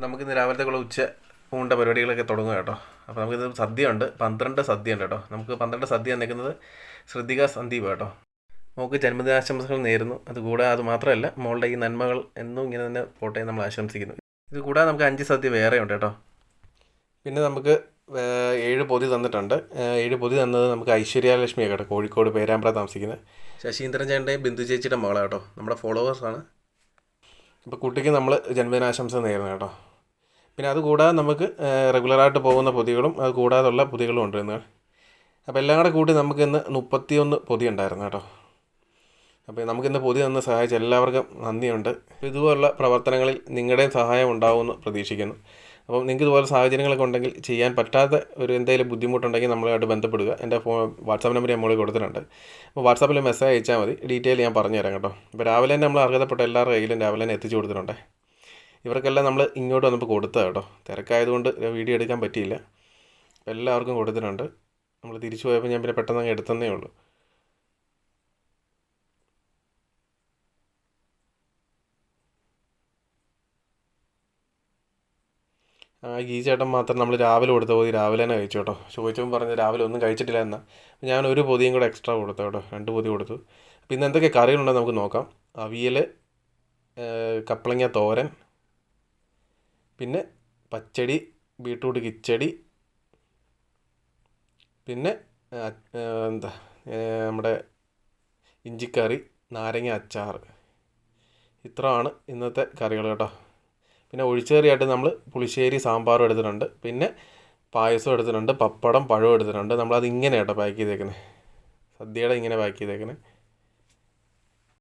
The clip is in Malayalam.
നമുക്കിന്ന് രാവിലത്തേക്കുള്ള ഊണിൻ്റെ പരിപാടികളൊക്കെ തുടങ്ങുക കേട്ടോ. അപ്പോൾ നമുക്കിത് സദ്യ ഉണ്ട്, 12 സദ്യ ഉണ്ട് കേട്ടോ. നമുക്ക് 12 സദ്യ നിൽക്കുന്നത് ശ്രദ്ധിക സന്ദീപ് കേട്ടോ. നമുക്ക് ജന്മദിനാശംസകൾ നേരുന്നു. അതുകൂടാതെ അത് മാത്രമല്ല, മോളുടെ ഈ നന്മകൾ എന്നും ഇങ്ങനെ തന്നെ പോട്ടെ നമ്മൾ ആശംസിക്കുന്നു. ഇത് കൂടാതെ നമുക്ക് 5 സദ്യ വേറെ ഉണ്ട് കേട്ടോ. പിന്നെ നമുക്ക് 7 പൊതി തന്നിട്ടുണ്ട്. 7 പൊതി തന്നത് നമുക്ക് ഐശ്വര്യലക്ഷ്മി കേട്ടോ, കോഴിക്കോട് പേരാമ്പ്ര താമസിക്കുന്നത് ശശീന്ദ്രൻ ചേട്ടൻ്റെയും ബിന്ദു ചേച്ചിയുടെ മകളാണ് കേട്ടോ. നമ്മുടെ ഫോളോവേഴ്സാണ്. ഇപ്പോൾ കുട്ടിക്ക് നമ്മൾ ജന്മദിനാശംസ നേരുന്നു കേട്ടോ. പിന്നെ അതുകൂടാതെ നമുക്ക് റെഗുലറായിട്ട് പോകുന്ന പൊതികളും അത് കൂടാതുള്ള പൊതികളും ഉണ്ട് ഇന്ന്. അപ്പോൾ എല്ലാം കൂടെ കൂട്ടി നമുക്കിന്ന് 31 പൊതി ഉണ്ടായിരുന്നു കേട്ടോ. അപ്പോൾ നമുക്കിന്ന് പൊതി തന്ന് സഹായിച്ച എല്ലാവർക്കും നന്ദിയുണ്ട്. ഇതുപോലുള്ള പ്രവർത്തനങ്ങളിൽ നിങ്ങളുടെയും സഹായം ഉണ്ടാവുമെന്ന് പ്രതീക്ഷിക്കുന്നു. അപ്പം നിങ്ങൾക്ക് ഇതുപോലെ സാഹചര്യങ്ങളൊക്കെ ഉണ്ടെങ്കിൽ ചെയ്യാൻ പറ്റാത്ത എന്തെങ്കിലും ബുദ്ധിമുട്ടുണ്ടെങ്കിൽ നമ്മളുമായിട്ട് ബന്ധപ്പെടുക. എൻ്റെ വാട്സാപ്പ് നമ്പർ ഞാൻ മുകളിൽ കൊടുത്തിട്ടുണ്ട്. അപ്പോൾ വാട്സാപ്പിൽ മെസ്സേജ് അയച്ചാൽ മതി, ഡീറ്റെയിൽ ഞാൻ പറഞ്ഞു തരാം കേട്ടോ. ഇപ്പോൾ രാവിലെ തന്നെ നമ്മൾ അർഹതപ്പെട്ട എല്ലാവരുടെ കയ്യിലും രാവിലെ തന്നെ എത്തിച്ചു കൊടുത്തിട്ടുണ്ട്. ഇവർക്കെല്ലാം നമ്മൾ ഇങ്ങോട്ട് വന്നപ്പോൾ കൊടുത്തതാണ് കേട്ടോ. തിരക്കായതുകൊണ്ട് വീഡിയോ എടുക്കാൻ പറ്റിയില്ല. അപ്പോൾ എല്ലാവർക്കും കൊടുത്തിട്ടുണ്ട്. നമ്മൾ തിരിച്ചു പോയപ്പോൾ ഞാൻ പിന്നെ പെട്ടെന്ന് അങ്ങ് എടുത്തന്നേ ഉള്ളൂ. ഈ ചേട്ടൻ മാത്രം നമ്മൾ രാവിലെ കൊടുത്ത പൊതി രാവിലെ തന്നെ കഴിച്ചു കേട്ടോ. ചോദിച്ചപ്പോൾ പറഞ്ഞ് രാവിലെ ഒന്നും കഴിച്ചിട്ടില്ല എന്നാൽ ഞാൻ ഒരു പൊതിയും കൂടെ എക്സ്ട്രാ കൊടുത്തു കേട്ടോ. 2 പൊതി കൊടുത്തു. പിന്നെ എന്തൊക്കെ കറികളുണ്ടെന്ന് നമുക്ക് നോക്കാം. അവിയൽ, കപ്പളങ്ങ തോരൻ, പിന്നെ പച്ചടി, ബീട്രൂട്ട് കിച്ചടി, പിന്നെ നമ്മുടെ ഇഞ്ചിക്കറി, നാരങ്ങ അച്ചാർ. ഇത്രയാണ് ഇന്നത്തെ കറികൾ കേട്ടോ. പിന്നെ ഒഴിച്ചുകറിയായിട്ട് നമ്മൾ പുളിശ്ശേരി സാമ്പാറും എടുത്തിട്ടുണ്ട്. പിന്നെ പായസം എടുത്തിട്ടുണ്ട്, പപ്പടം, പഴവും എടുത്തിട്ടുണ്ട്. നമ്മളത് ഇങ്ങനെ കേട്ടോ പാക്ക് ചെയ്തേക്കുന്നത്, സദ്യയുടെ ഇങ്ങനെ പാക്ക് ചെയ്തേക്കുന്നത്.